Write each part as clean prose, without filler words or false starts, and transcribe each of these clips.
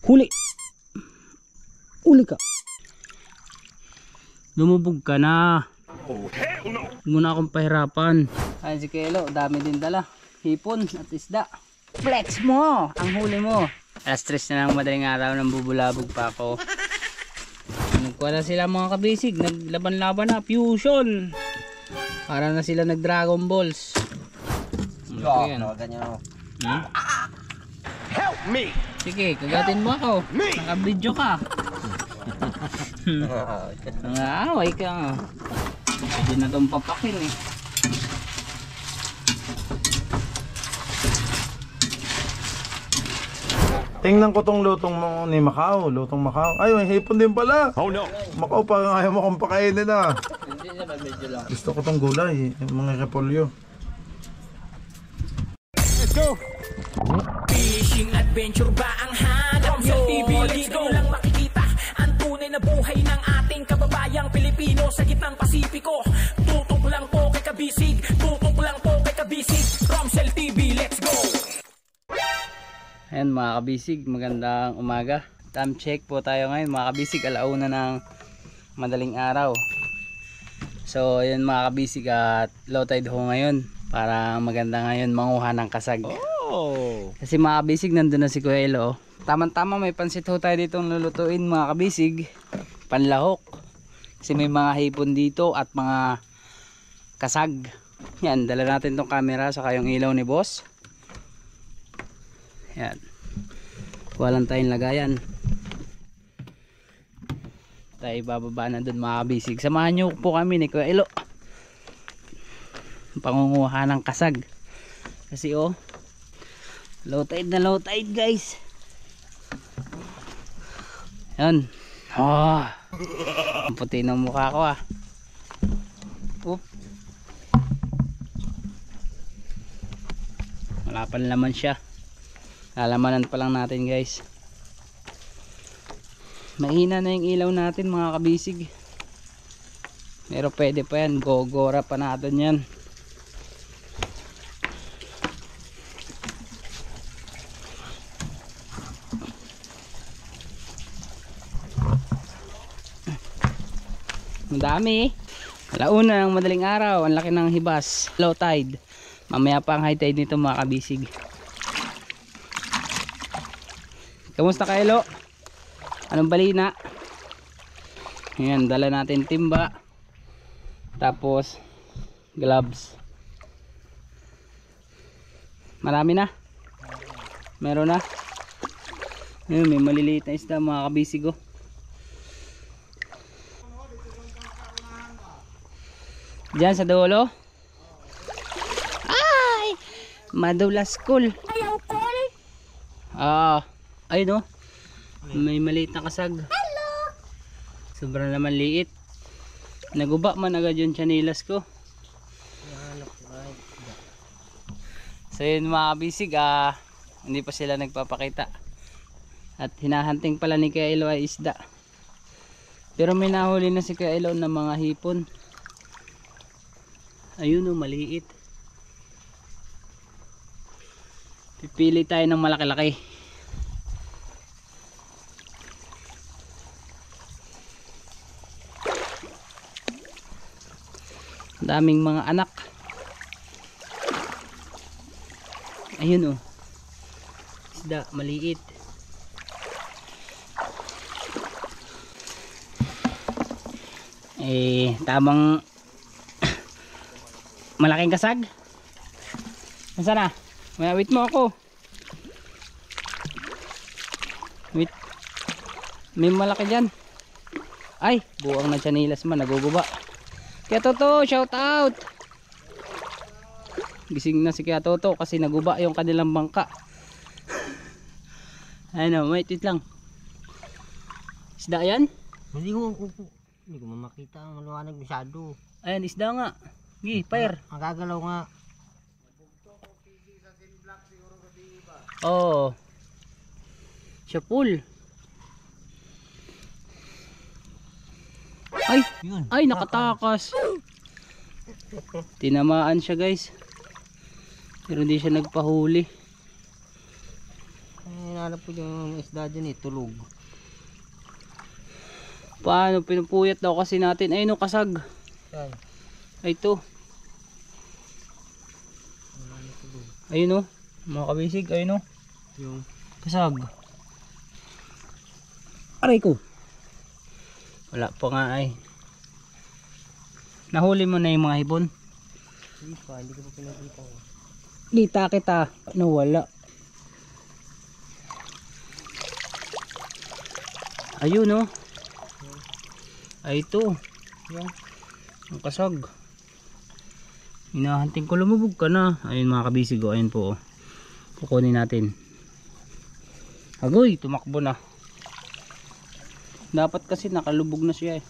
Huli! Huli ka! Lumubog ka na! Huwag mo na akong pahirapan. Ayun si Kelo, dami din dala. Hipon at isda. Flex mo! Ang huli mo! Alas 3 na lang madaling araw nang bubulabog pa ako. Nagkuha na sila mga kabisig. Naglaban-laban na. Fusion! Para na sila nag Dragon Balls. Ganyan. Help me! Sige, kagatin mo ako. Naka-video ka. Away ka. Pwede na itong papakin eh. Tingnan ko tong lutong mo ni Macau. Lutong Macau. Ay, may hipon din pala. Oh no! Macau, parang ayaw mo kong pakainin ah. Hindi na medyo lang. Gusto ko tong gulay, yung mga repolyo. Let's go! Fishing adventure ba ang hanap nyo? TV, let's go! Lang makikita ang tunay na buhay ng ating kababayang Pilipino sa gitnang Pasipiko. Tutok lang po kay Kabisig, tutok lang po kay Kabisig. Romsel TV, let's go! Ayan mga kabisig, magandang umaga. Time check po tayo ngayon mga kabisig, alauna ng madaling araw. So ayan mga kabisig, at low tide ho ngayon. Para maganda ngayon manguha ng kasag. Oh! Kasi mga kabisig, nandun na si Kuya Elo. Tama-tama, may pansit ho tayo ditong lulutuin mga kabisig. Panlahok. Kasi may mga hipon dito at mga kasag. Yan, dala natin tong camera saka yung ilaw ni boss. Yan. Walang tayong lagayan. Tayo bababa na dun mga kabisig. Samahan nyo po kami ni Kuya Elo. Pangunguha ng kasag. Kasi oh, low tide na low tide guys. Yan. Oh, ang puti ng mukha ko ah. Oop. Wala pa naman siya. Lalamanan pa lang natin guys. Mahina na yung ilaw natin mga kabisig. Pero pwede pa yan. Gogora pa natin yan. Madami. Alauna ng madaling araw. Ang laki ng hibas. Low tide. Mamaya pa ang high tide nito mga kabisig. Kamusta ka Elo? Anong balina? Ayan, dala natin timba. Tapos gloves. Marami na. Meron na. Ayan, may maliliit na isda mga kabisig oh. Diyan sa dulo. Ay! Madulas cool. Ayaw call! Ah, ayun oh. May maliit na kasag. Hello! Sobrang naman liit. Naguba man agad yung chanilas ko. So yun mga kabisig, hindi pa sila nagpapakita. At hinahunting pala ni Kuya Elo ay isda. Pero may nahuli na si Kuya Elo ng mga hipon. Ayun oh, maliit. Pipili tayo ng malaki-laki. Daming mga anak. Ayun oh. Isda, maliit. Tamang malaking kasag. Nasaan na? May awit mo ako. Wait. May malaki dyan. Ay, buwang na chanilas man, naguguba. Kaya Toto, shout out. Gising na si Kaya Toto kasi naguba yung kanilang bangka. Ayun, wait lang. Isda yan? Hindi ko makita ang maliwanag masyado. Ayan, isda nga. Gi, fire. Ang gagalaw nga. Oh. Siya full. Ay, Yun. ay nakatakas. Tinamaan siya guys. Pero hindi siya nagpahuli. hinahanap ko yung isda dyan tulog. Paano? Pinupuyat daw kasi natin. Ayun o, kasag. Yan. Ay ito. Ayun o. Mga kabisig. Ayun o. Yung Kasag. Aray ko. Wala pa nga ay. Nahuli mo na yung mga hibon? hindi ko pa pinakita. Kita kita. Nawala. Ayun o. Ay ito. Yan. Ang kasag. Hinahanting ko, lumubog ka na. Ayun mga kabisig o. Ayun po o. Kukunin natin. Agoy, tumakbo na. Dapat kasi nakalubog na siya eh.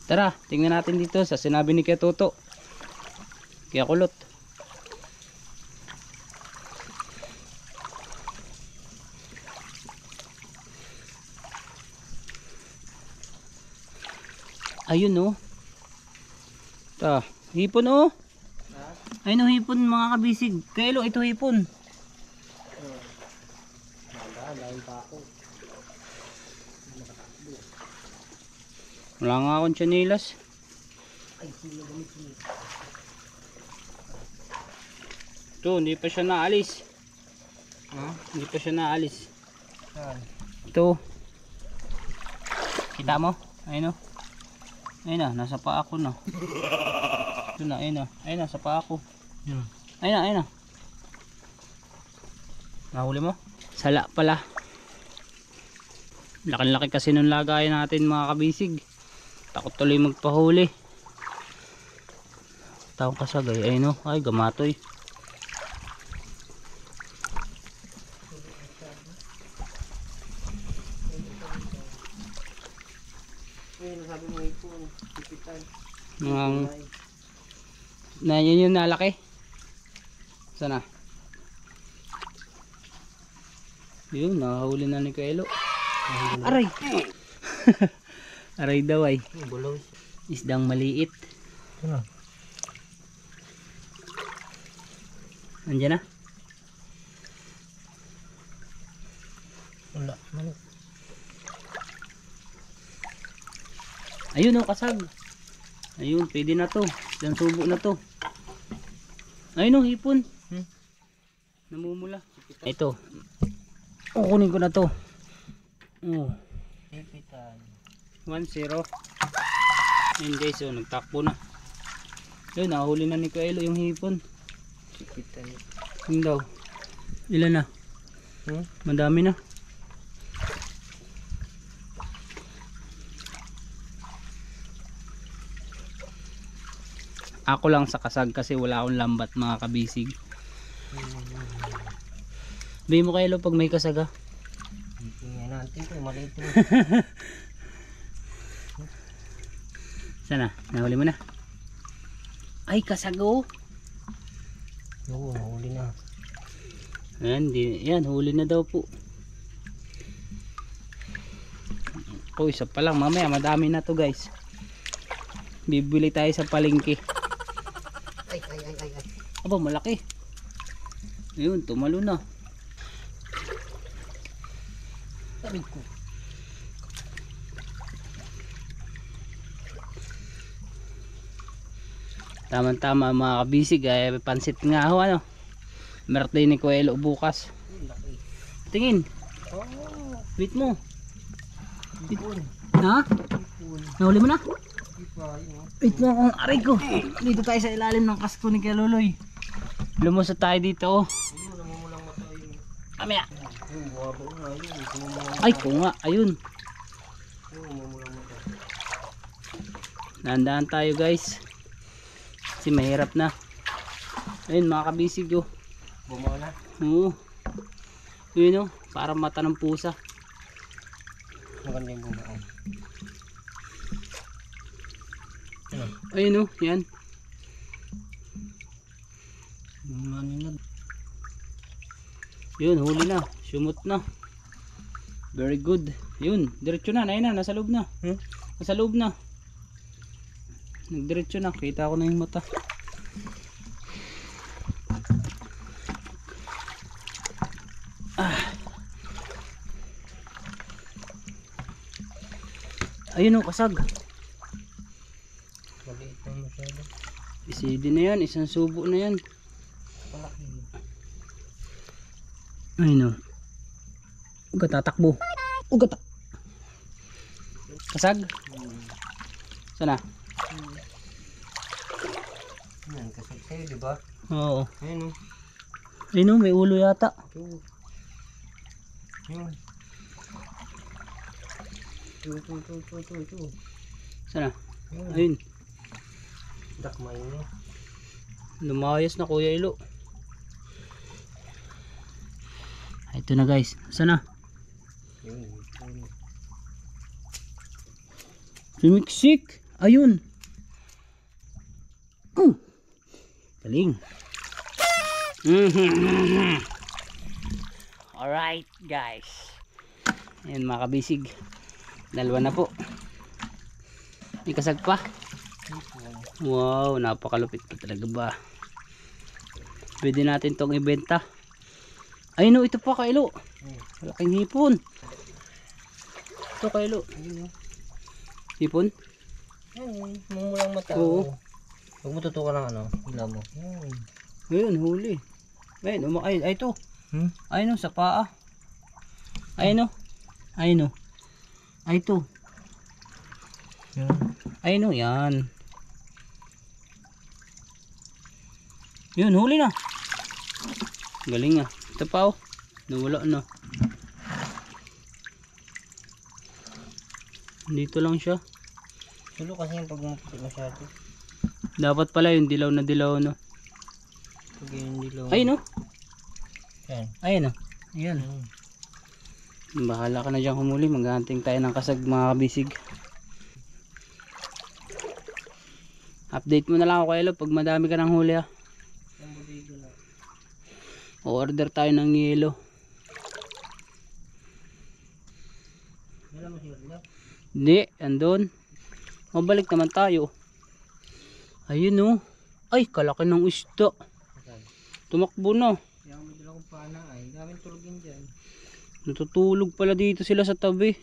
Tara, tingnan natin dito sa sinabi ni Kuya Toto. Kaya kulot. Ayun oh. Ta, hipon oh. Ayun oh, hipon mga kabisig. Kailo ito hipon. Wala nga akong tsinelas. Ito, hindi pa siya naalis. Hindi pa siya naalis. Ito. Kita mo? Ayun o. Ayun na, nasa paa ko na. Ito na, ayun na. Ayun na, sa paa ko. Ayun na, ayun na. Nahuli mo? Sala pala. Laki-laki kasi nung lagayan natin mga kabisig. Takot tuloy magpahuli. Taong kasagay. Ayun o. Ay, gamatoy. Na yun yung nalaki. Sana. Yun, nakahuli na ni Kuelo. Aray. Aray daw ay. Isdang maliit. Andiyan na. Wala. Ayun o, kasag. Ayun, pwede na to. Isdang subo na to. Ayun o, hipon. Namumula. Ito. Kukunin ko na to. Oh. 1-0. Ayun guys, oh, nagtakbo na. Ayun, nahuli na ni Kuelo yung hipon. Yun daw. Ilan na? Madami na. Ako lang sa kasag kasi wala akong lambat mga kabisig. Sabihin mo Kuelo pag may kasag ha. Tingnan natin ito, maliit ito. Sana, nahuli mo na. Ay, kasag oh. Oo, huli na. Ayan, yan, huli na daw po. Oh, isa pa lang, mamaya madami na to guys. Bibili tayo sa palengke. Ay. Aba, malaki. Ayun, tumalo na. Tabi ko. Tama-tama mga kabisig, ay pansit nga ho ano. Birthday ni Kuelo bukas. Tingin. Wait mo. Ha? Nahuli mo na? Wait mo akong aray ko. Dito tayo sa ilalim ng kasko ni Kaluloy. Lumusot tayo dito. Kamaya. Ay, kunga. Ayun. Nandaan tayo guys. Kasi mahirap na. Ayun mga kabisig oh. Bumaw na. Oo. Yun oh. Parang mata ng pusa. Maganda yung bumaw. Ayun oh. Yan. Yun, huli na. Sumot na. Very good. Yun, diretso na, ayun na, nasa loob na. Nasa loob na. Nagdiretso na, kita ko na yung mata. Ayun o, kasag. Maliit na masyado. Isidi na yan, isang subo na yan. Palaki. Ayun o. Ugat tatakbo. Ugat. Kasag? Sana? Yan, kasag sa'yo, diba? Oo. Ayun o. Ayun o, may ulo yata. Ito. Yun. Ito. Sana? Yun. Ayun. Dakmay niya. Lumayas na Kuya Ilo. Ito na guys. Sana? Yun. Sumiksik. Ayun. Galing. Alright guys. Ayan mga kabisig. Dalawa na po. May kasag pa. Wow, napakalupit pa talaga ba. Pwede natin tong ibenta. Ay no, ito pa Kailo. Malaking hipon. Ito Kailo. Hipon? Yan, mumulang mata. Oo. Huwag mo tutukan ng ano, hila mo. Yan. Ayun, huli. Ayun, ay ito. Hmm? Ayun sa paa. Ayun o. Ayun o. Ay ito. Yan. Ayun o, yan. Yun, huli na. Galing ah. Ito pa o. Nawala na. Dito lang siya. Sulo kasi yung pag maputi masyado. Dapat pala yung dilaw na dilaw no. Pag yung dilaw. Ayun o. Yan. Ayun o. Ayan. Bahala ka na dyan humuli. Maghahanting tayo ng kasag mga kabisig. Update mo na lang ako Kailo pag madami ka ng huli ah. O-order tayo ng yelo. Wala mo siya. Hindi, andun. Mabalik naman tayo. Ayun o. Ay, kalaki ng isda. Tumakbo na. Kaya may dala kong pana ay. Daming tulogin dyan. Natutulog pala dito sila sa tabi.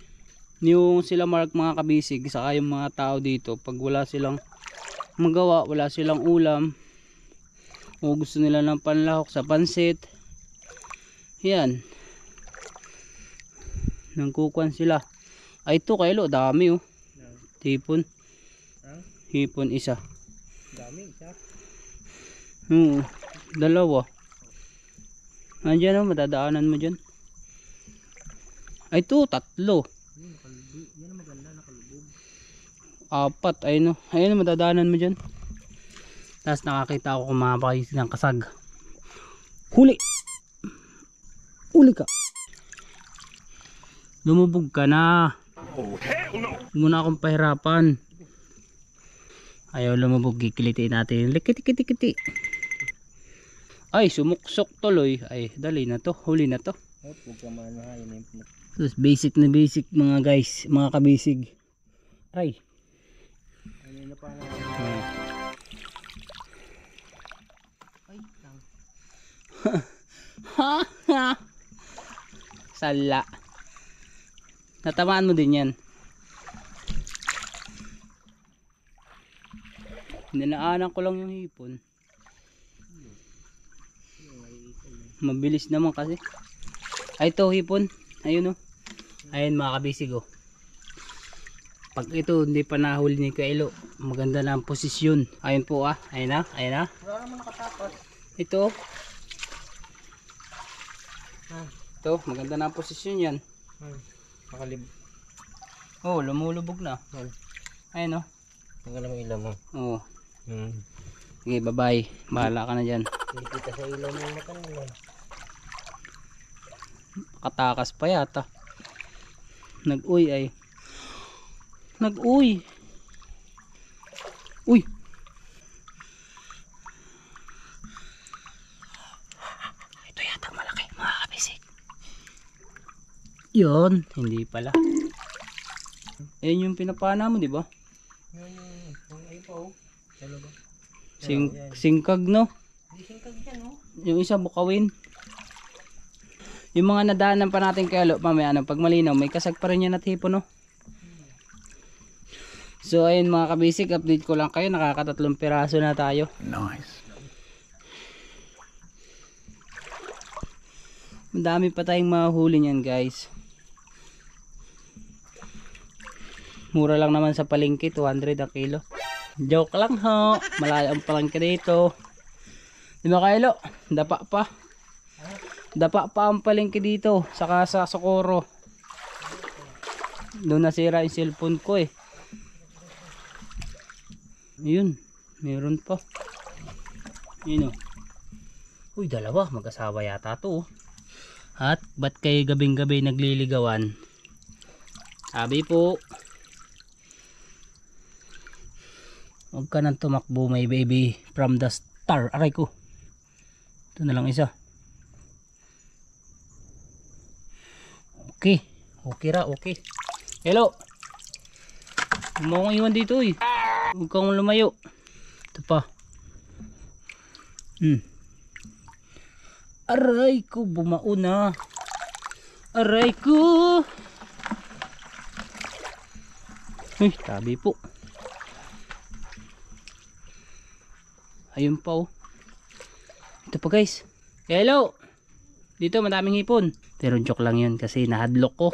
Yung sila Mark mga kabisig. Saka yung mga tao dito. Pag wala silang magawa, wala silang ulam. O gusto nila ng panlahok sa pansit. Yan. Nangkukuan sila. Ay ito Kailo, dami oh. Hipon. Hipon isa. Dami isa. Dalawa. Nandiyan oh, madadaanan mo dyan. Ay ito, tatlo. Yan ang maganda, nakalubog. Apat, ayun oh. Ayun oh, madadaanan mo dyan. Tapos nakakita ako kumapakis ng kasag. Huli! Huli ka! Lumubog ka na. Oh, hell no! Huwag mo na akong pahirapan. Ayaw lumubog, kikilitin natin. Likiti-kiti-kiti. Ay, sumuksok tuloy. Ay, dali na to. Huli na to. Huwag ka manahayin na yung Tapos basic na basic mga guys. Mga kabisig. Ay. ano na pa na. Ay, tang. Ha. Sala. Natamaan mo din yan. Ninaanan ko lang yung hipon. Mabilis naman kasi. Ay ito hipon. Ayun oh. Ayun mga kabisig oh. Pag ito hindi pa nahuli ni Kailo, maganda na ang posisyon. Ayun po ah. Ayun na. Ayun na. Wala naman nakatapat. Ito. Ito, maganda na ang posisyon yan. Nakalibog. Oh, lumulubog na. Ayun oh. Tanggal mo ilaw mo. Oh. Sige, bye-bye. Bahala ka na dyan. Hindi kita sa ilaw mo yung mata nila. Katakas pa yata. Nag-uy ay. Nag-uy. Uy. Ito yata malaki mga kabisig. Yun, hindi pala. Ayun yung pinapana mo, di ba? Singkag, no? Yung isa bukawin. Yung mga nadaanan pa natin kaya mamaya pag malinaw may kasag pa rin yan at hipon, no? So ayun mga kabisig, update ko lang kayo, nakakatatlong piraso na tayo. Nice. Madami pa tayong mahuli niyan, guys. Mura lang naman sa palengke, 200 ang kilo. Joke lang ho, malayo ang palengke dito. Di ba Kylo? Dapa pa. Dapa pa ang palengke dito, saka sa Socorro. Doon nasira yung cellphone ko eh. Yun, meron pa. Yun o. Uy, dalawa, mag-asawa yata to. At ba't kayo gabing-gabi nagliligawan? Sabi po, huwag ka nang tumakbo, my baby, from the star. Aray ko. Ito na lang isa. Okay. Okay ra, okay. Hello. Huwag mo akong iwan dito eh. Huwag kang lumayo. Ito pa. Aray ko, bumao na. Aray ko. Uy, tabi po. Ayun pa oh. Ito pa guys. Hello. Dito madaming hipon. Pero joke lang yun kasi nahadlok ko.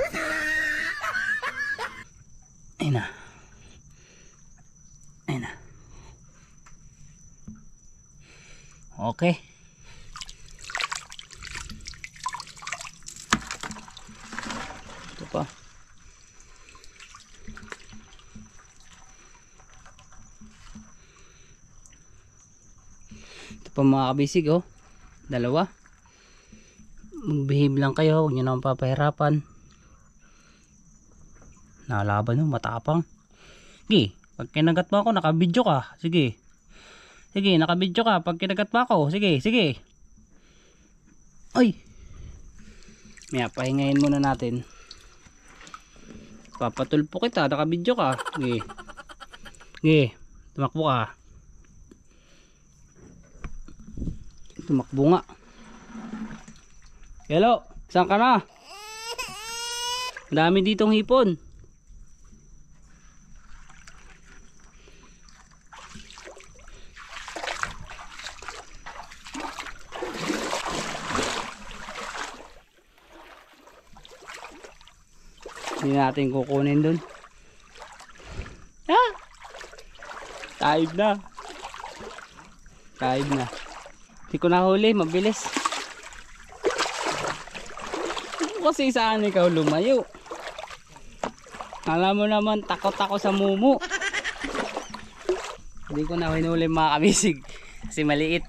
Ayun na. Ayun na. Okay. Ito pa. Ito pa mga kabisig oh. Dalawa. Mag-behave lang kayo, huwag nyo naman papahirapan. Nalaban nyo, matapang. Sige, pag kinagat mo ako, nakabidyo ka. Sige. Sige, nakabidyo ka. Pag kinagat mo ako, sige, sige. Ay! Maya, pahingayin muna natin. Papatulpo kita, nakabidyo ka. Sige. Sige, tumakbo ka. Tumakbo nga. Hello, saan ka na? Dami ditong hipon. Hindi natin kukunin dun. Ah! Taib na. Taib na. Hindi ko nahuli, mabilis. Kasi saan ikaw lumayo? Alam mo naman, takot ako sa mumu. Hindi ko na hinuli mga kabisig. Kasi maliit.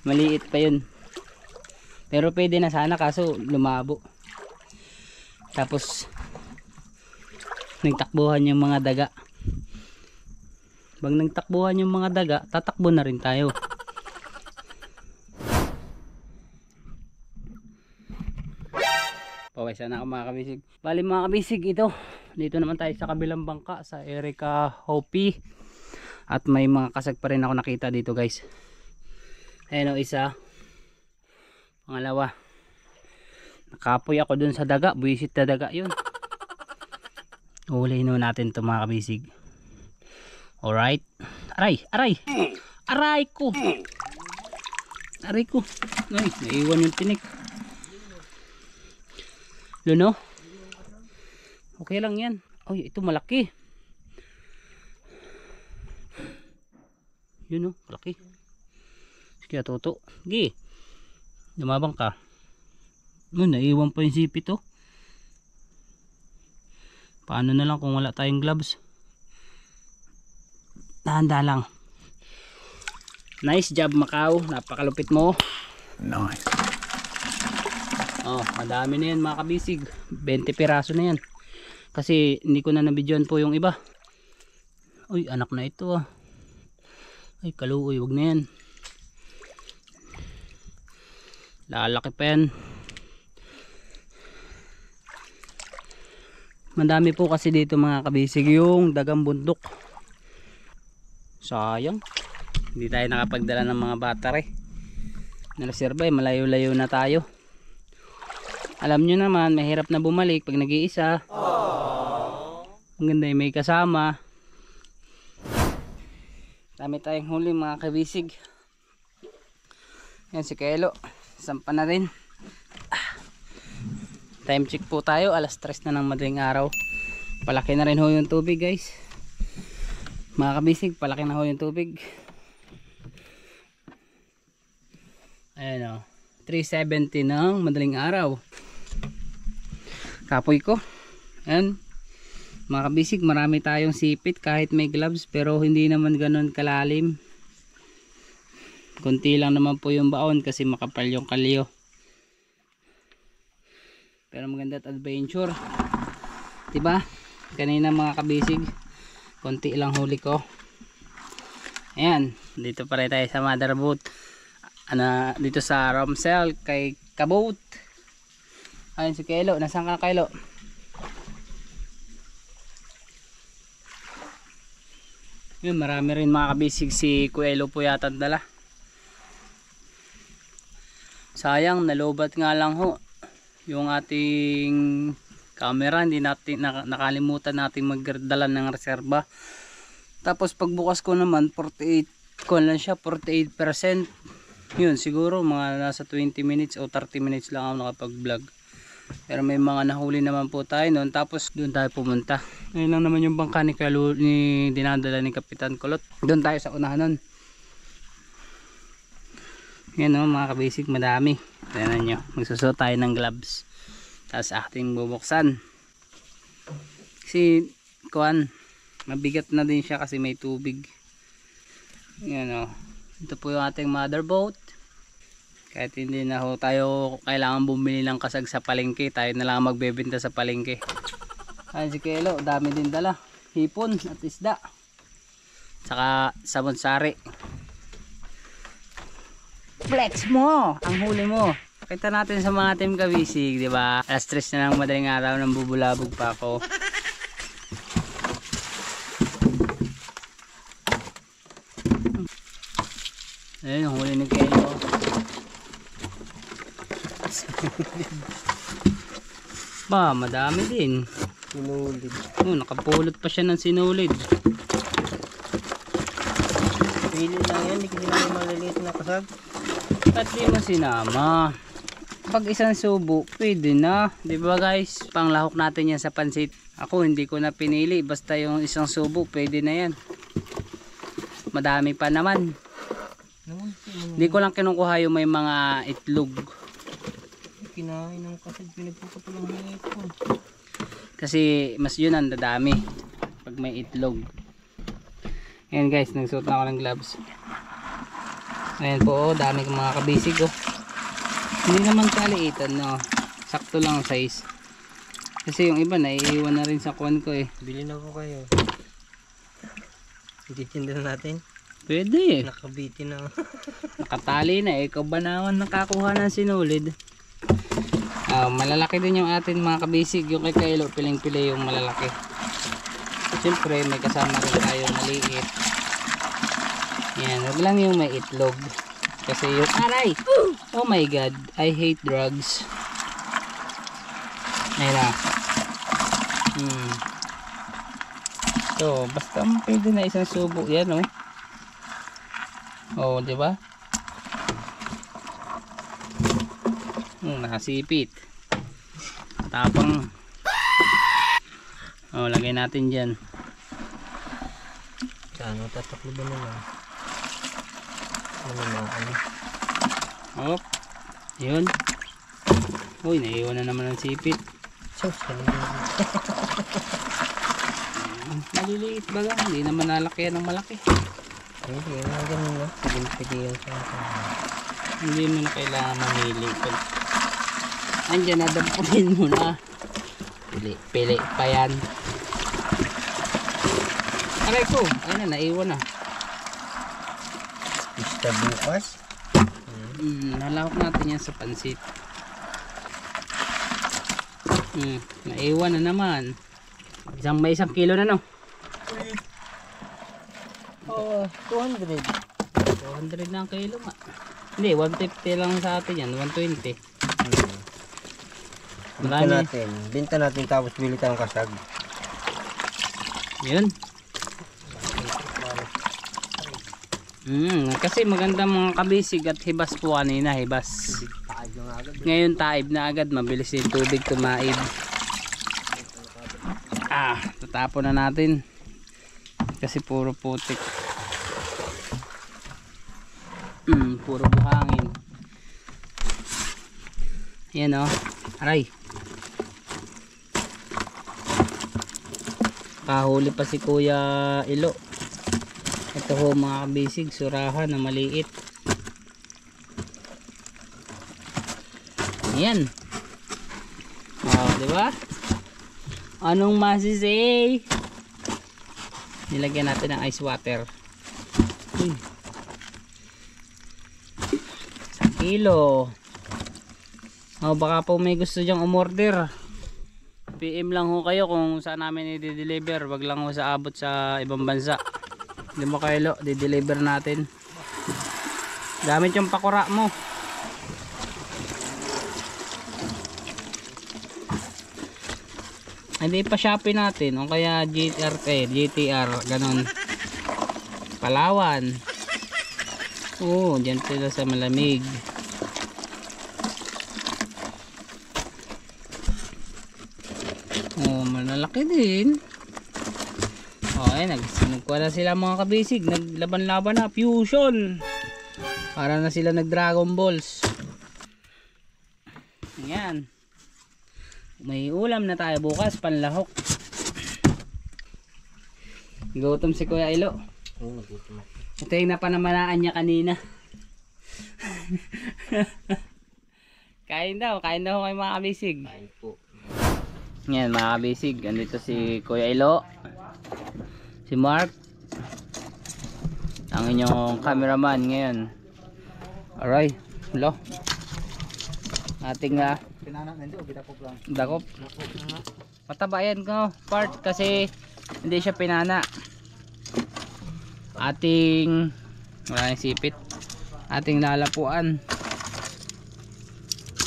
Maliit pa yun. Pero pwede na sana kaso lumabo. Tapos nagtakbuhan yung mga daga. Pag nagtakbuhan yung mga daga, tatakbo na rin tayo. Pawisan na ako mga kabisig. Bali mga kabisig, ito. Dito naman tayo sa kabilang bangka sa Erica Hopi. At may mga kasag pa rin ako nakita dito guys. Ayan o, isa. Pangalawa. Nakapoy ako dun sa daga. Buisit na daga yun. Uhulihin natin ito mga kabisig. Alright. Aray! Aray! Aray ko! Aray ko! Ay, naiwan yung tinik. Luno? Okay lang yan. Ay, ito malaki. Yun o, malaki. Sige, toto. Sige. Lumabang ka. Naiwan pa yung sipi to. Paano na lang kung wala tayong gloves? Dahan-dahan lang. Nice job Macau. Napakalupit mo. Nice. Oh, madami na yan mga kabisig. 20 piraso na yan. Kasi hindi ko na nabidyoan po yung iba. Uy, anak na ito ah. Ay, kaluoy, wag na yan. Lalaki pa yan. Madami po kasi dito mga kabisig yung dagang bundok. Sayang. Hindi tayo nakapagdala ng mga battery. Nareserba eh, malayo-layo na tayo. Alam nyo naman, mahirap na bumalik pag nag-iisa. Ang ganda yung may kasama. Dami tayong huli mga kabisig. Yan si Kelo. Sampa na rin. Time check po tayo. Alas 3 na ng madaling araw. Palaki na rin ho yung tubig guys. Mga kabisig, palaki na ho yung tubig. Ayan o. 3:70 ng madaling araw. Kapoy ko. Ayan. Mga kabisig, marami tayong sipit kahit may gloves pero hindi naman ganun kalalim. Kunti lang naman po yung baon kasi makapal yung kalyo. Pero maganda at adventure. Diba? Kanina mga kabisig, kunti lang huli ko. Ayan. Dito pa rin tayo sa mother boat. Dito sa Romsel kay Kaboat. Ayan si Kelo. Nasaan ka na Kelo? Yun, marami rin mga kabisig si Kuelo po yata dala. Sayang, nalobat nga lang ho yung ating camera. Hindi natin nakalimutan natin magdala ng reserba. Tapos pagbukas ko naman 48 ko lang siya, 48%. Yun, siguro mga nasa 20 minutes o 30 minutes lang ako nakapag vlog. Pero may mga nahuli naman po tayo noon. Tapos doon tayo pumunta. Ngayon lang naman yung bangka ni dinadala ni Kapitan Kulot. Doon tayo sa unahan nun. Yan o mga kabisig, madami. Tignan nyo, magsusuot tayo ng gloves. Tapos ating bubuksan. Kasi kuwan, mabigat na din siya kasi may tubig. Yan o. Ito po yung ating mother boat. Kahit hindi na ho tayo kailangan bumili ng kasag sa palengke, tayo na lang magbebenta sa palengke. Ayan si Kelo, dami din dala. Hipon at isda. Saka sabon-sari. Flex mo! Ang huli mo. Kita natin sa mga team kabisig, di ba? Alas 3 na ng madaling araw nang bubulabog pa ako. Ayun, ang huli ni Kelo. Ba, madami din. Sinulid. Nakapulot pa siya ng sinulid. Pili lang yan, hindi kasi namin maliliit na kasag. Ba't di mo sinama? Pag isang subo, pwede na. Diba guys? Panglahok natin yan sa pansit. Ako hindi ko na pinili. Basta yung isang subo, pwede na yan. Madami pa naman. Hindi ko lang kinukuha yung may mga itlog. Kinain ng kasag, pinagpupatulang hingit ko. Kasi mas yun ang dadami pag may itlog. Ayan guys, nagsuot na ako ng gloves. Ayan po, oh, dami kong mga kabisig oh. Hindi naman kaliitan no. Sakto lang ang size. Kasi yung iba naiiwan na rin sa kuwan ko eh. Bili na po kayo. Ititinda na natin. Pwede eh. Nakabitin na. Nakatali na eh. Ikaw ba naman nakakuha ng sinulid? Malalaki din yung atin mga kabisig. Yung kay Kelo, piling-pili yung malalaki. Siyempre may kasama rin tayo maliit. Yan, wag lang yung may itlog. Kasi yung aray! Oh my god, I hate drugs. Ayun na. So, basta pwede na isang subo. Yan oh. Oh, di ba? Nakasipit. Tapang. Oh, lagay natin diyan. Ano, tataklo ba na lang? Ano na, ano? Oh, yun. Uy, naiwan na naman ang sipit. Sus, kanina. Maliliit ba lang? Hindi naman nalaki yan ng malaki. Hindi, mga ganun na. Pili yung sa Hindi mo na kailangan mamili. Andiyan na, damputin mo na. Pili pa yan. Aray ko, ayun na, naiwan na. Pista bukas. Nalawak natin yan sa pansit. Naiwan na naman. May 1 kilo na no. Oo, 200. 200 na ang kilo nga. Hindi, 150 lang sa atin yan, 120. Marami. Binta natin tapos bili tayong kasag. Yun. Kasi maganda mga kabisig at hibas po kanina, hibas. Ngayon taib na agad, mabilis yung tubig tumaib. Tatapon na natin. Kasi puro putik. Puro buhangin. Yan o. Aray. Kahuli pa si Kuya Ilo. Ito ho mga kabisig, surahan na maliit. Ayan. Diba? Anong masisay? Nilagyan natin ng ice water. 1 kilo. Baka po may gusto dyang umorder. PM lang ho kayo kung saan namin i-deliver. Wag lang ho sa abot sa ibang bansa. Hindi mo kayo di-deliver natin. Gamit yung pakura mo. Hindi pa Shopee natin o kaya GTR ganun. Palawan. Diyan sila sa malamig. Malalaki din. Nagkuha na sila mga kabisig. Naglaban-laban na. Fusion. Para na sila nag-Dragon Balls. Ayan. May ulam na tayo bukas. Panlahok. Gutom si Kuya Ilo. Ito yung napanamanaan niya kanina. Kain daw kayo mga kabisig. Yan mga kabisig. Andito si Kuya Ilo. Si Mark, ang inyong cameraman ngayon. Alright, hello. Ating dakop. Mataba yan ko part kasi hindi siya pinana. Ating wala nang sipit. Ating lalapuan.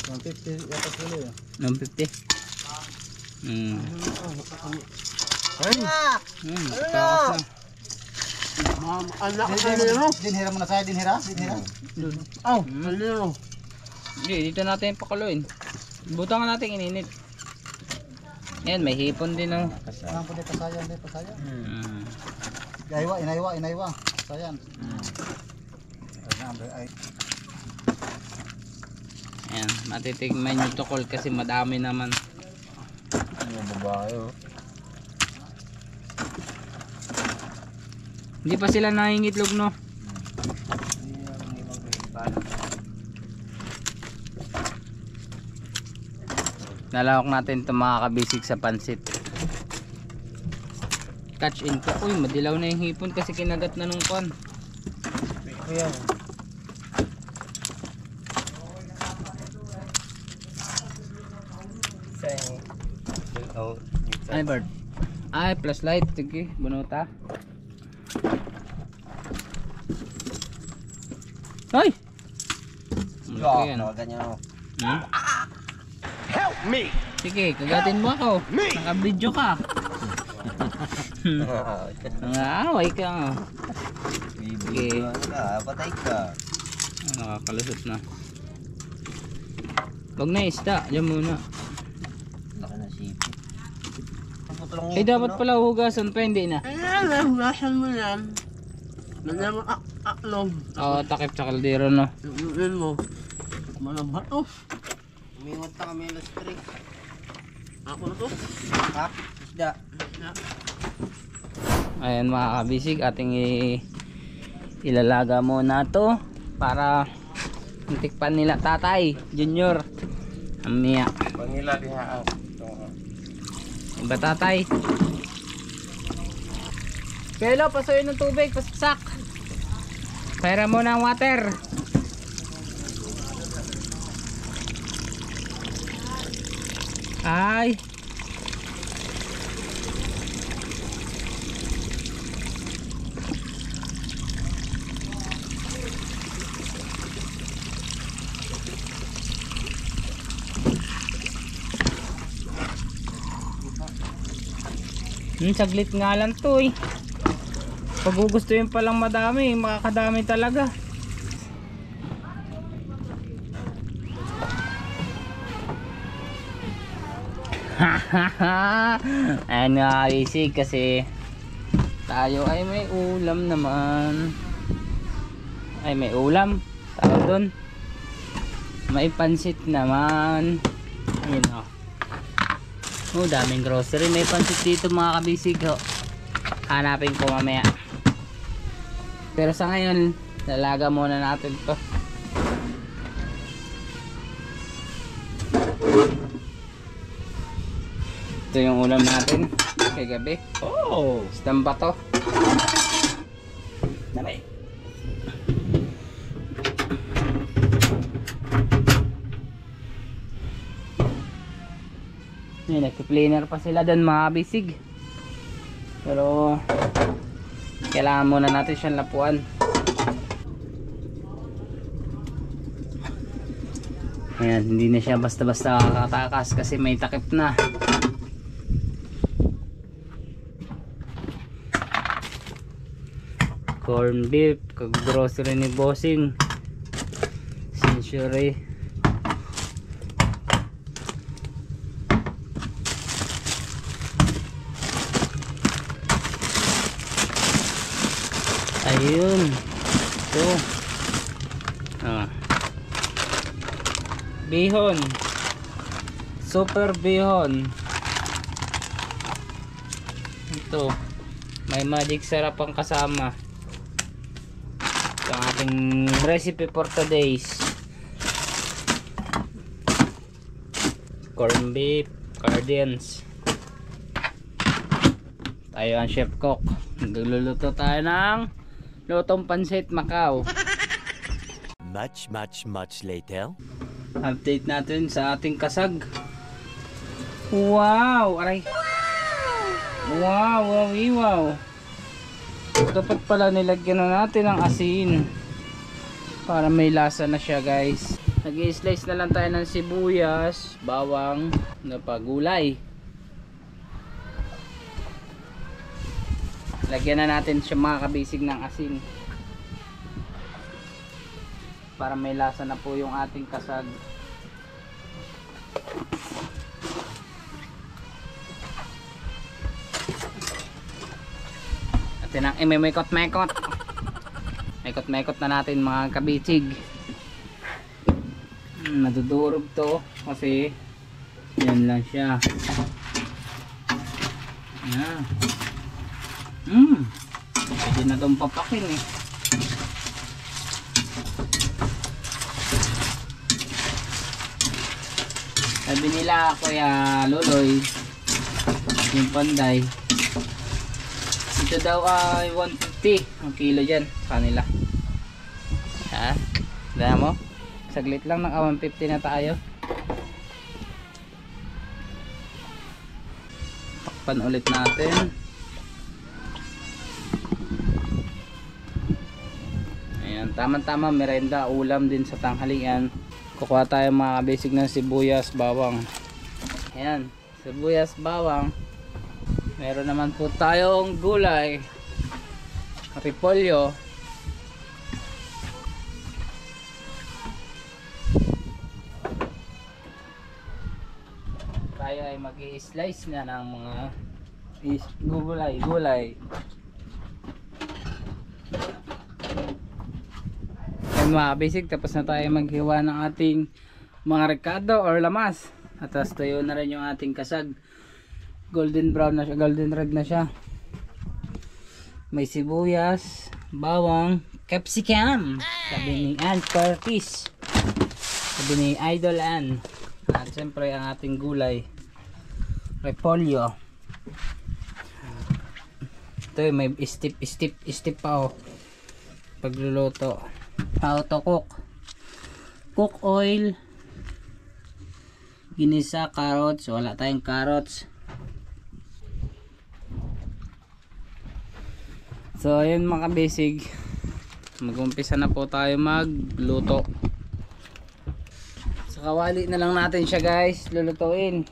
150 yata kilo yun. 150. Takas na. Dinhira mo na tayo, dinhira. Alero. Hindi, dito natin pakuloyin. Butangan natin ininit. Ayan, may hipon din oh. Ang pwede pasayan. Inaywa. Pasayan. Ayan, matitigman yung tukol kasi madami naman. Babae oh. Hindi pa sila nangingitlog no. Nalawak natin itong mga kabisig sa pansit. Catch in po. Uy, madilaw na yung hipon kasi kinagat na nung kon. Ayan. Ay bird. Ay plus light. Sige, bunuta. Ay! Malaki yan. Help me! Sige, kagatin mo ako. Naka-video ka. Nangaaway ka. Sige. Patay ka. Nakakalusot na. Wag na isda. Diyan muna. Laki na sipit. Dapat pala hugasan pa, hindi na. Ayan, hugasan mo yan. Nandiyan mo aklong. Oo, takip sa kaldero no. Yun mo. Malabhat oh. Umiwat na kami alas 3. Ako na to. Ha? Isda. Ayan mga kabisig, ating ilalaga muna to para tikpan nila tatay, junior. Amiya. Pangila diha. Iba tatay. Pelo, pasuyin ng tubig, pasaksak. Pera mo ng water. Ay. Saglit nga lang to eh. Pag gugustuhin palang madami, makakadami talaga. Ayan nga isig kasi tayo ay may ulam naman. Ay may ulam. Tawag doon. May pansit naman. Ayun o. Oh, daming grocery. May pansit dito mga kabisig ho. Hanapin ko mamaya. Pero sa ngayon, lalaga muna natin to. Ito yung ulam natin kagabi. Oh, stamba to. Dami. Nagpi-cleaner pa sila doon mga bisig. Pero kailangan muna natin siyang lapuan. Ayan, hindi na siya basta-basta kakatakas kasi may takip na. Corn beef, grocery ni bossing. Century. Ayun. Ito. Bihon. Super bihon. Ito. May magic sarap ang kasama. Ito ang ating recipe for today's. Corn beef, cardians. Tayo ang chef cook. Nagluluto tayo ng lutong pansit Macau. Much later. Update natin sa ating kasag. Wow! Aray! Wow! Wow! Dapat pala nilagyan na natin ng asin para may lasa na siya guys. Nag-i-slice na lang tayo ng sibuyas, bawang, na pagulay. Lagyan na natin siya mga kabisig ng asin para may lasa na po yung ating kasag. At yun ang imimikot-mekot. Mekot-mekot na natin mga kabisig. Nadudurog to kasi yan lang siya. Yan. Pwede na itong papakin eh. Sabi nila Kuya Loloy, yung panday, ito daw ay 150 ang kilo dyan sa kanila. Ha? Dahil mo? Saglit lang, naka 150 na tayo. Takpan ulit natin. Tama-tama merenda, ulam din sa tanghalian. Kukuha tayo mga basic ng sibuyas, bawang. Ayan, sibuyas, bawang. Meron naman po tayong gulay, repolyo. Tayo ay mag-i-slice na ng mga gulay. Mga basic, tapos na tayo maghiwa ng ating mga rekado or lamas. At tapos tuyo na rin yung ating kasag. Golden brown na siya, golden red na siya. May sibuyas, bawang, capsicum, sabi ni Ann Curtis, sabi ni Idol Ann. At siyempre ang ating gulay, repolyo. Ito may istip pa pagluluto. How to cook. Cook oil, ginisa, carrots. Wala tayong carrots. So ayun mga basic, mag-umpisa na po tayo magluto. Sa kawali na lang natin siya guys lulutuin.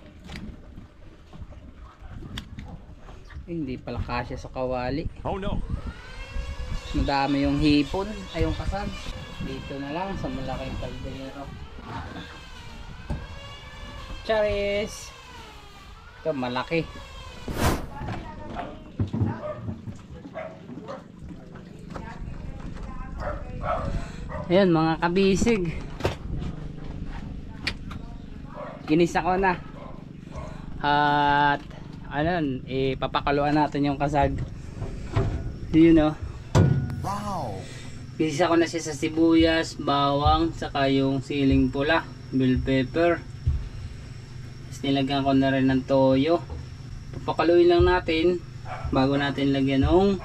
Hindi pala kasya sa kawali. Oh no. Madami yung hipon, ay yung kasag. Dito na lang sa malaking kaldero. Charis! Ito malaki. Ayan mga kabisig. Ginisa ko na. At ano, ipapakaluan natin yung kasag. Yun o. Wow! Ginisa ko na siya sa sibuyas, bawang, saka yung siling pula, bell pepper. Tapos nilagyan ko na rin ng toyo. Papakaluin lang natin bago natin lagyan ng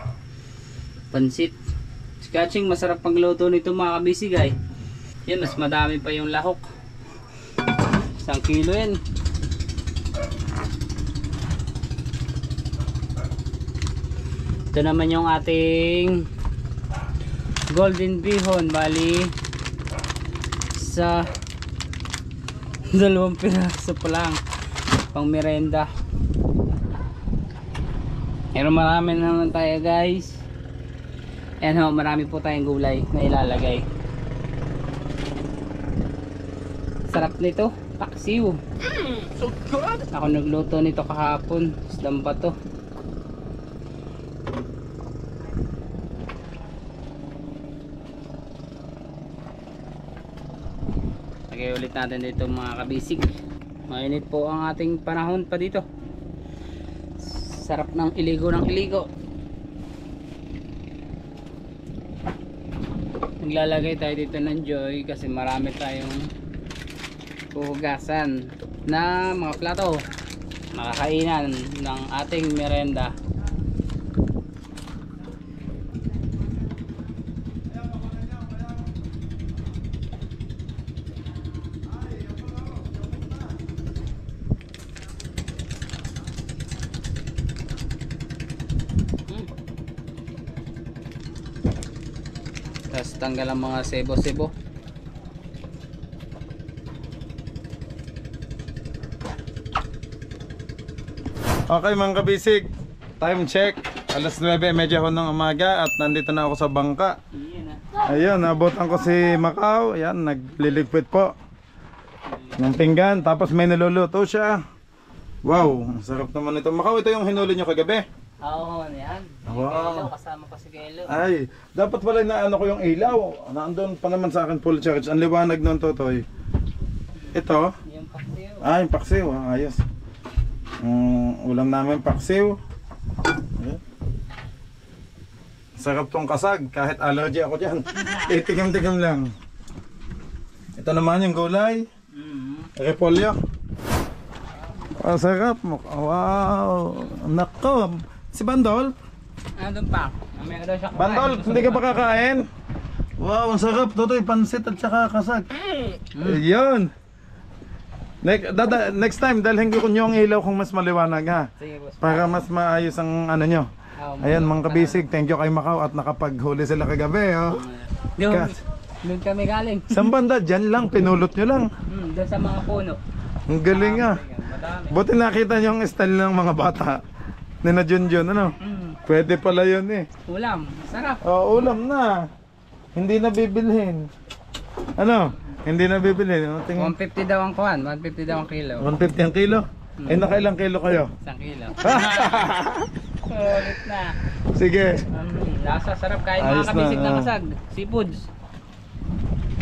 pansit. Skaching, masarap pagluto nito mga kabisig ay. Yan, mas madami pa yung lahok. 1 kilo yan. Ito naman yung ating golden bihon, bali sa 2 piraso pa lang pang merenda. Pero marami naman tayo guys. Ayan ho, marami po tayong gulay na ilalagay. Sarap nito, paksiw. So good. Ako nagluto nito kahapon, isdang pa to. Lagay ulit natin dito mga kabisig. Mainit po ang ating panahon pa dito. Sarap ng iligo ng iligo. Naglalagay tayo dito ng Joy kasi marami tayong puhugasan na mga plato, makakainan ng ating merenda. Tapos tanggal ang mga sebo-sebo. Okay mga kabisig, time check. Alas 9:30 ng umaga at nandito na ako sa bangka. Ayun, nabutan ko si Macau. Ayan, nagliligpit po ng pinggan. Tapos may niluluto siya. Wow, ang sarap naman ito. Macau, ito yung hinuli nyo kagabi. Oo, yan. Wow. Kasama ko si Kelo. Ay, dapat pala na ano ko yung ilaw. Nandun pa naman sa akin full charge. Ang liwanag nun, Totoy. Ito. Yung paksiw. Ay, paksiw. Ayos. Ulam namin paksiw. Ayan. Sarap tong kasag. Kahit allergy ako dyan. Titigam-tigam lang. Ito naman yung gulay. Repolyo. Ang sarap. Wow. Nako. Si Bandol. Andun pa. Mamaya daw siya kumain. Bandol, hindi ka pa kakain? Wow, ang sarap. Totoy, pansit at saka kasag. Ayun. Next time, dalhin ko nyo ang ilaw kung mas maliwanag ha. Sige, boss. Para mas maayos ang ano nyo. Ayan mga kabisig, thank you kay Macau at nakapaghuli sila kagabi. Oh. Doon kami galing. Saan banda? Dyan lang, pinulot nyo lang. Doon sa mga puno. Ang galing ah. Madami. Buti nakita nyo ang style ng mga bata. Nina Junjun, ano? Pwede pala yun eh. Ulam, sarap. Oh, ulam na. Hindi na bibilhin. Ano? Hindi na bibilhin. 150 daw ang kuhan, 150 daw ang kilo. 150 ang kilo? Eh, nakailang kilo kayo? 1 kilo. Ulit na. Sige. Lasa, sarap kahit Ayos mga kabisig na, na oh. kasag. Seafoods.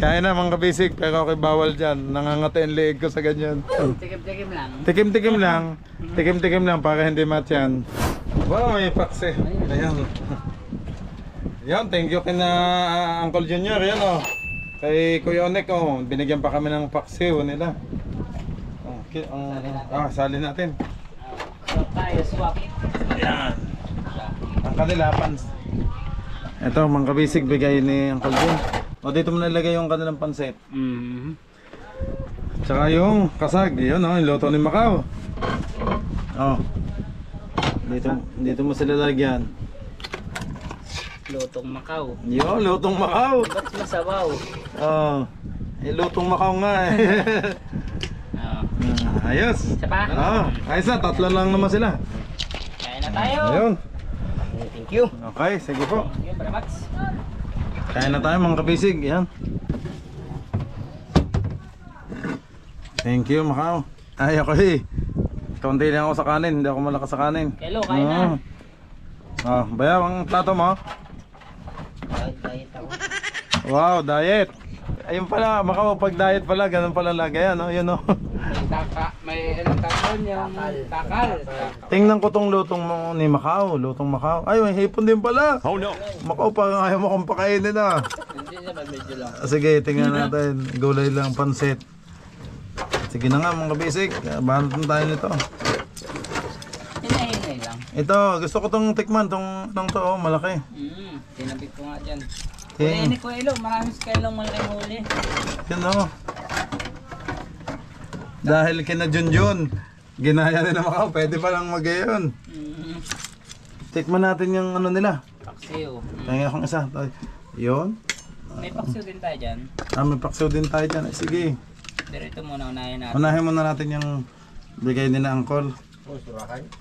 Kaya na mga kabisig, pero okay bawal dyan. Nangangati ang leeg ko sa ganyan. Tikim-tikim lang. Tikim-tikim lang. Tikim-tikim lang para hindi matyan. Wow, may paksi. Ayan. Yan, thank you kina Uncle Junior. Yan o. Kay Kuya Onek o. Binigyan pa kami ng paksiw nila. Sali natin. Swap tayo, swap. Ayan. Ang kanila, pans. Ito, mga kabisig, bigay ni Uncle Jun. O, dito mo nalagay yung kanilang pansit. Tsaka yung kasag. Yun o, yung luto ni Macau. O. Dito mo sila lagyan. Lutong Macau. Yo, lutong Macau. Ba't masabaw? Oh, lutong Macau nga eh. Ayos. Isa pa? Ayos na, 3 lang naman sila. Kaya na tayo. Ayun. Thank you. Okay, sige po. Thank you very much. Kain na tayo mga kabisig. Yan. Thank you, Macau. Ay, ako kaunti lang ako sa kanin. Hindi ako malakas sa kanin. Hello, kain na. Bayaw, ang plato mo. Diet ako. Wow, diet. Ayun pala, Macau, pag diet pala, ganun pala lagay. Ano? Yun, oh. May anong tawag yung takal. Tingnan ko tong lutong mo ni Macau. Lutong Macau. Ay, may hipon din pala. Oh no. Macau, parang ayaw mo kong pakainin ah. Hindi naman medyo lang. Sige, tingnan natin. Gulay lang, pansit. Sige na nga mga basic. Bahanap na tayo nito. Hinay-hinay lang. Ito, gusto ko tong tikman. Tong to, oh, malaki. Tinabit ko nga dyan. Ting. Huli ni Kuelo, maraming kailong malaking huli. Yun oh. Dahil kina Junjun, ginaya nila Macau, pwede palang mag-ayon. Tikman natin yung ano nila. Paksiw. Kaya akong isa. Yun. May paksiw din tayo dyan. May paksaw din tayo dyan. Sige. Pero ito muna unahin natin. Unahin muna natin yung bigay ni na Angkol.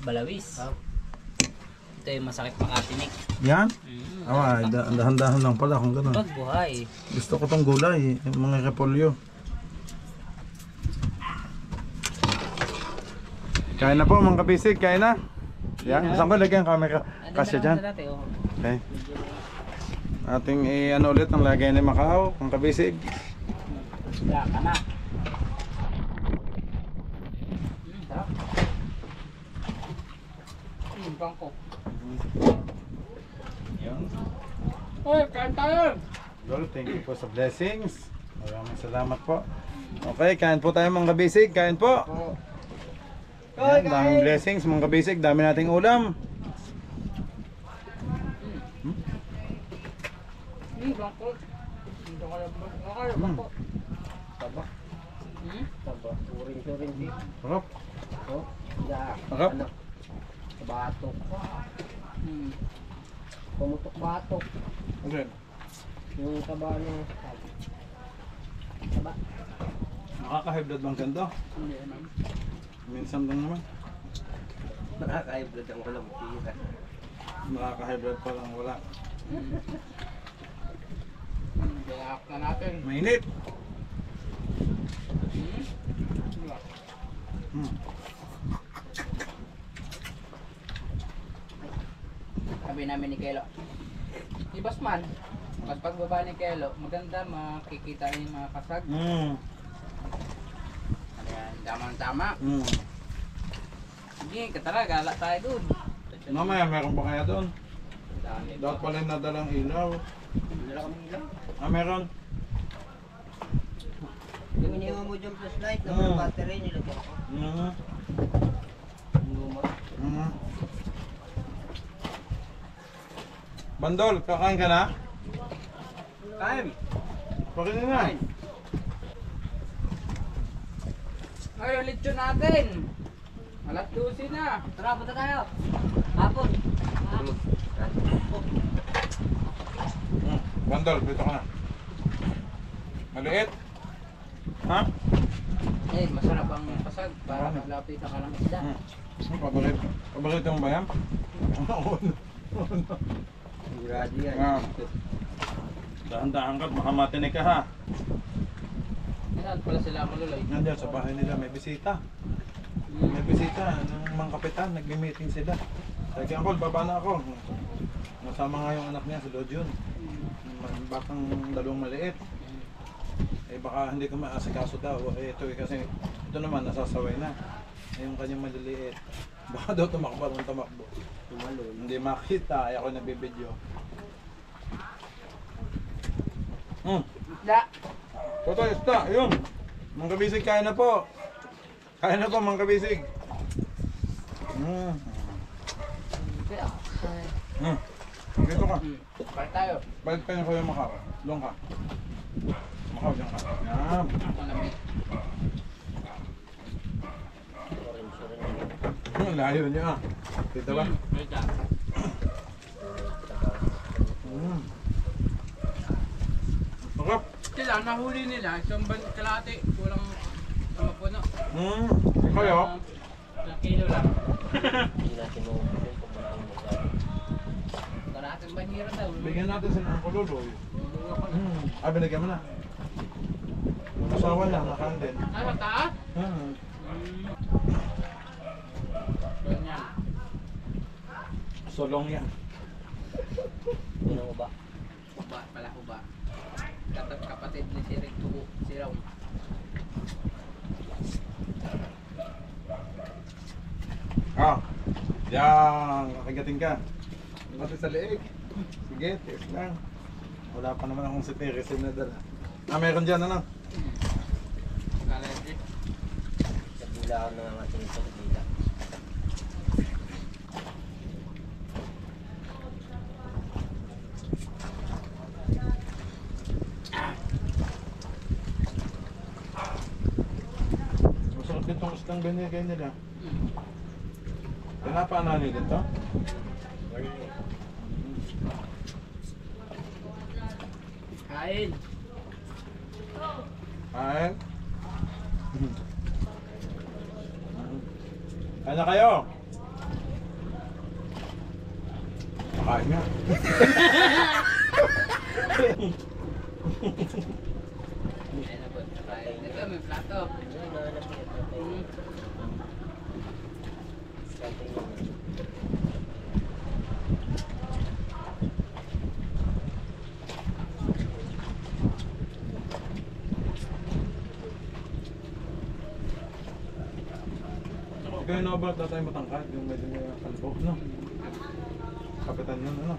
Balawis. Ito yung masakit makatinik. Yan? Awa, dahan-dahan lang pala kung gano'n. Pagbuhay. Gusto ko tong gulay, yung mga repolyo. Kain na po mga kabisig, kain na. Yan, saan ko lagyan camera? Kasya dyan. Okay. Ating ano ulit ang lagay ni Macau, mga kabisig. Wala ka na. Sarap. Bangkok. Yan. Uy, kain tayo! Lord, thank you po sa blessings. Maraming salamat po. Okay, kain po tayo mga kabisig, kain po. Yan, daming blessings mga kabisig, dami nating ulam. Bangkok. Dito ka lang bangkok. Taba. Taba. Suring-suring din. Sarap. Oh. Yeah. Sarap. Ano? Batok. Pumutok batok. Okay. Yung taba ng taba. Nakaka-high blood bang ganito? Hindi naman. Minsan lang naman. Nakaka-hybrid ang walang tira. Nakaka-high blood pa lang wala. Biyak na natin. Mainit. Sabi namin ni Kelo, ibas man, mas pagbaba ni Kelo, maganda makikita yung mga kasag. Ayan, tama-tama. Sige, katara, gala tayo doon. Mamaya meron pa kaya doon? Dami. Dapat pala nadalang ilaw. Wala kami ilaw. Meron. Yung iniwan mo dyan flashlight na may battery nilagyan ko. Ang luma. Bandol, kakain ka na? Kain! Pakain na. Ngayon, lechon natin. Alas 12 na. Tara, punta tayo. Hapon. Bandol, dito ka na. Maliit? Ha? Eh, masarap ang kasag para maglapit ka lang isda. Paborito mo ba yan? Sigurado yan. Dahan-dahan ka, baka matinig ka ha. Saan pala sila maluloy? Nandiyan sa bahay nila may bisita. May bisita ng mga kapitan, nagmi-meeting sila. Sabi Angkol, baba na ako. Nasama nga yung anak niya, si Lodjun. Bakang dalawang maliit. Eh baka hindi ko maasikaso daw. Eh ito kasi, ito naman nasasaway na. Eh yung kanyang maliliit. Baka daw tumakbo, tumakbo. Tumalon. Hindi makita, ay ako nabibidyo. Isda. Toto, isda, yun. Mga kabisig, kain na po. Kain na po, mga kabisig. Dito ka. Balik tayo. Balik tayo ko yung Macau. Doon ka. Macau, dyan ka. Yan. Malamig. Layo niya. Dito ba? Dito. Sarap. Sila, nahuli nila. Isang kalate. Kulang mapuno. Kayo? Ilang kilo lang. Hindi natin maubos yung banyera daw. Bigyan natin sila ng kululoy. Binigyan mo na. Asawa na, nakandin. Sa taas? Ganyan. Solong yan. Ano ba? Uba, pala uba. Kapatid ni si Rick Tubo, si Raul. Yan, kakagating ka. Pati sa leeg. Sige, tiis lang. Wala pa naman akong resin na dala. Meron dyan, ano? Kalendri. Sa dila ako nangangating sa dila. Masarap ditong isang binigay nila. Pinapaan nyo dito? Kain. Kain? Kain na kayo? Kain nga. Kain na po. Kain. Ito, may plato. Kaya nabalat na tayo matangkad, yung medyo may kalbo, no? Kapitan yun, ano?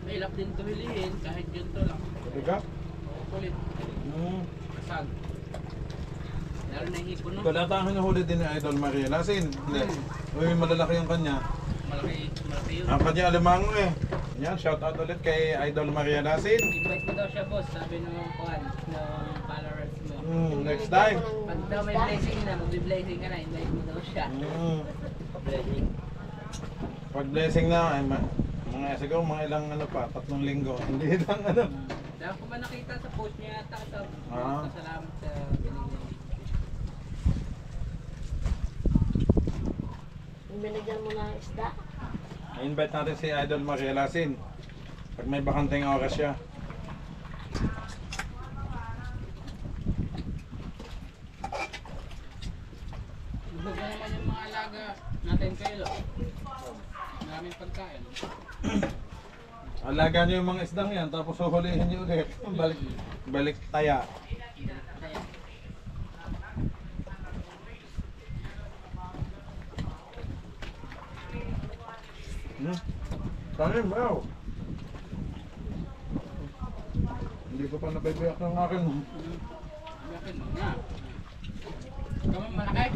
Mahirap din tumilihin kahit yun to lang. Katiga? Kulit. Kasag. Lalo na yung hipon no? Dati ang hinuhuli din ni Idol Maria Lasin. Hindi. Uy, malalaki yung kanya. Malaki yun. Ang kanya alimango eh. Yan, shout out ulit kay Idol Maria Lasin. Invite mo daw siya boss, sabi ng kuhan, ng followers mo. Next time. Pag daw may blessing na, magbi-blessing ka na, invite mo daw siya. Pag blessing na, ay mga siguro mga ilang ano pa, 3 linggo. Hindi lang ano. Dahil ko ba nakita sa post niya yata sa salamat sa binigyan. Binigyan mo ng isda? I-invite natin si Idol Maria Lasin. Pag may bakanteng oras siya. Busog na naman yung mga alaga natin kayo. Maraming pagkain. Alaga niyo yung mga isdang yan, tapos huhulihin niyo ulit. Balik taya. Tanim, wow! Hindi ko pa nabibiyak ng akin. Bakit na? Kamu malaki?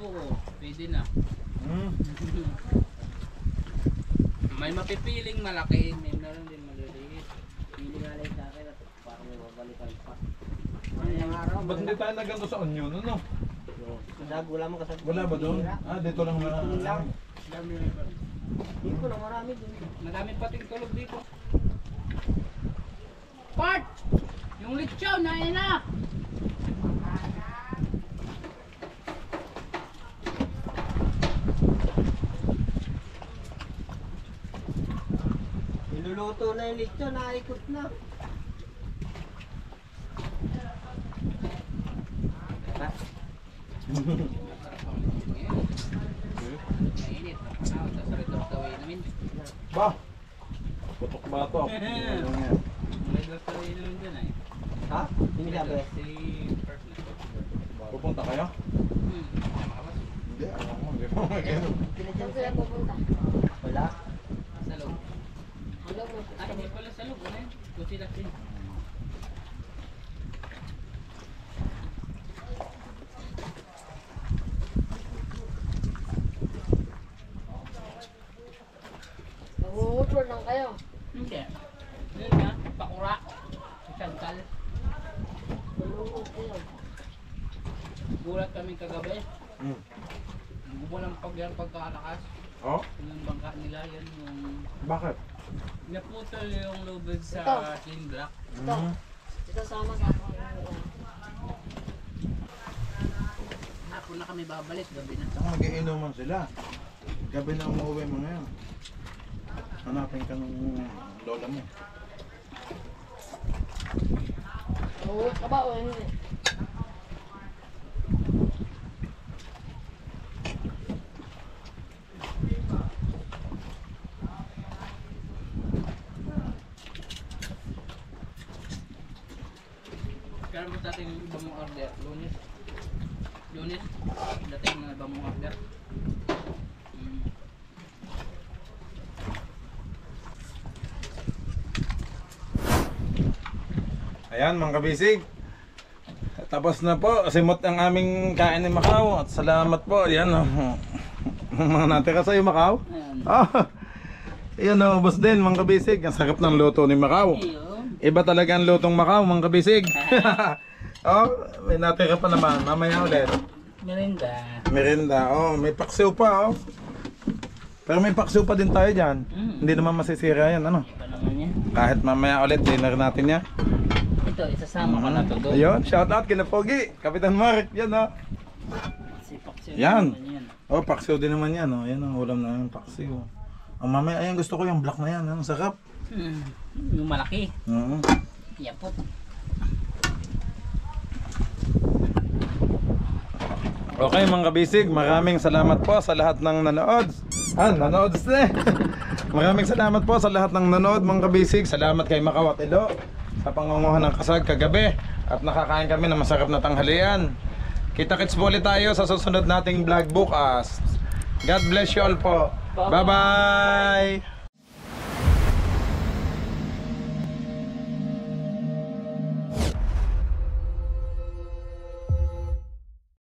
Buo, pwede na. May mapipiling malaki, may meron din maliliit. Pili nga lang sa akin at parang may babalikan pa. Ba't hindi tayo naganto sa onion, ano? Sundag, wala mo kasal. Wala ba doon? Dito lang na. Hindi ko na marami doon. Madami pating tulog dito. Part! Yung lechon, nain na! Niluluto na yung lechon, naikot na. Mainit. Sasarit daw gawin namin. Ba? Putok ba ito? May daw gawin namin dyan ay. Ha? Hindi sabi. Si First na. Pupunta kayo? Hindi, alam mo, hindi mo magano. Saan sila pupunta? Wala. Sa loob. Ano mo? Ay, hindi pala sa loob. Ano yun? Kuti lang din. Nangungutol lang kayo. Hindi. Yun nga, pakura. Chantal. Nangungutol. Gulat kami kagabi. Gubo ng pagkakalakas. Oh? Yung bangka nila, yan yung... Bakit? Naputol yung lubid sa Ito. clean block. Ito. Ito sama sa ako. Hapon hapon na kami babalik, gabi na. Ang mag-iinuman sila. Gabi na umuwi mo ngayon. Hanapin ka ng lola mo. Oo, ka ba o hindi? Kaya mo dating yung iba mong order, Lunes. Lunes, dating yung iba mong order. Ayan mga kabisig. Tapos na po, simot ang aming kain ni Macau. At salamat po, yan oh. Mga natira sa'yo Macau. Ayan. Ah, yan oh, ubos din mga kabisig. Ang sarap ng luto ni Macau. Ayun. Iba talaga ang lutong Macau mga kabisig. Oh, may natira pa naman. Mamaya ulit. Merinda. Merinda, oh, may paksiw pa oh. Pero may paksiw pa din tayo dyan. Hindi naman masisira yan, ano. Iba naman yan. Kahit mamaya ulit, dinner natin yan. Ito, isasama ko na to doon. Ayun, shout out kina Pogi, Kapitan Mark, yan oh. Sipak siya Yan. naman yan. Oh, paksiw din naman yan oh. Yan ang ulam na yung paksiw. Ang mamaya, ayan gusto ko yung black na yan, ang sarap. Yung malaki. Oo. Yan po. Okay mga kabisig, maraming salamat po sa lahat ng nanood. Nanood na. Maraming salamat po sa lahat ng nanood mga kabisig. Salamat kay Macau at Ilo sa pangunguhan ng kasag kagabi. At nakakain kami ng masarap na tanghalian. Kita-kits po ulit tayo sa susunod nating vlog bukas. God bless you all po. Bye-bye!